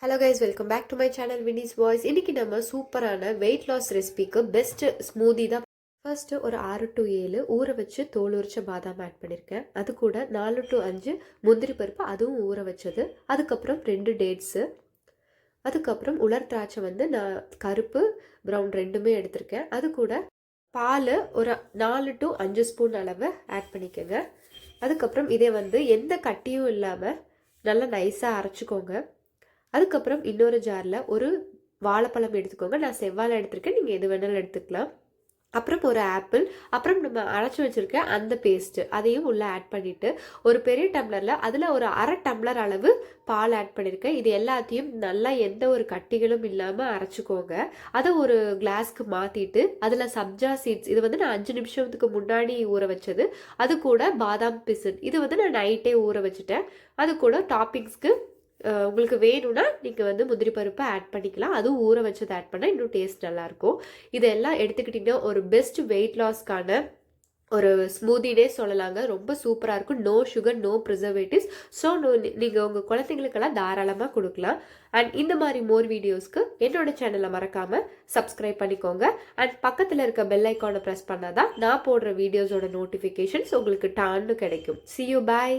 Hello guys, welcome back to my channel Vini's voice. இன்னைக்கு நம்ம சூப்பரான வெயிட் லாஸ் ரெசிபிக்கு பெஸ்ட் ஸ்மூதி தான். ஃபர்ஸ்ட் ஒரு 6 to 7 ஊற வச்சு தோல் உரிச்ச பாதாம் ஆட் பண்ணியிருக்கேன். அது கூட 4 to 5 முந்திரி பருப்பு, அதுவும் ஊற வச்சது. அதுக்கப்புறம் 2 டேட்ஸு, அதுக்கப்புறம் உலர் திராட்சை நான் கருப்பு ப்ரௌன் ரெண்டுமே எடுத்திருக்கேன். அது கூட பால் ஒரு 4 to 5 ஸ்பூன் அளவு ஆட் பண்ணிக்கோங்க. அதுக்கப்புறம் இதே எந்த கட்டியும் இல்லாமல் நல்லா நைஸாக அரைச்சிக்கோங்க. அதுக்கப்புறம் இன்னொரு ஜாரில் ஒரு வாழைப்பழம் எடுத்துக்கோங்க. நான் செவ்வாழை எடுத்திருக்கேன், நீங்கள் எது வேணாலும் எடுத்துக்கலாம். அப்புறம் ஒரு ஆப்பிள், அப்புறம் நம்ம அரைச்சி வச்சுருக்க அந்த பேஸ்ட்டு அதையும் உள்ளே ஆட் பண்ணிவிட்டு ஒரு பெரிய டம்ளரில் அதில் ஒரு அரை டம்ளர் அளவு பால் ஆட் பண்ணியிருக்கேன். இது எல்லாத்தையும் நல்லா எந்த ஒரு கட்டிகளும் இல்லாமல் அரைச்சிக்கோங்க. அதை ஒரு கிளாஸ்க்கு மாற்றிட்டு அதில் சப்ஜா சீட்ஸ், இது நான் 5 நிமிஷத்துக்கு முன்னாடி ஊற வச்சது. அது கூட பாதாம் பிசின், இது நான் நைட்டே ஊற வச்சுட்டேன். அது கூட டாப்பிங்ஸ்க்கு உங்களுக்கு வேணும்னா நீங்கள் முந்திரி பருப்பை ஆட் பண்ணிக்கலாம். அதுவும் ஊற வச்சது ஆட் பண்ணால் இன்னும் டேஸ்ட் நல்லாயிருக்கும். இதெல்லாம் எடுத்துக்கிட்டிங்கன்னா ஒரு பெஸ்ட் வெயிட் லாஸ்க்கான ஒரு ஸ்மூதினே சொல்லலாங்க. ரொம்ப சூப்பராக இருக்கும். No sugar, no preservatives. So நீங்கள் உங்கள் குழந்தைங்களுக்கெல்லாம் தாராளமாக கொடுக்கலாம். அண்ட் இந்த மாதிரி மோர் வீடியோஸ்க்கு என்னோட சேனலை மறக்காமல் சப்ஸ்கிரைப் பண்ணிக்கோங்க. அண்ட் பக்கத்தில் இருக்க பெல் ஐக்கானை ப்ரெஸ் பண்ணாதான் நான் போடுற வீடியோஸோட நோட்டிஃபிகேஷன்ஸ் உங்களுக்கு டான்னு கிடைக்கும். See you, bye.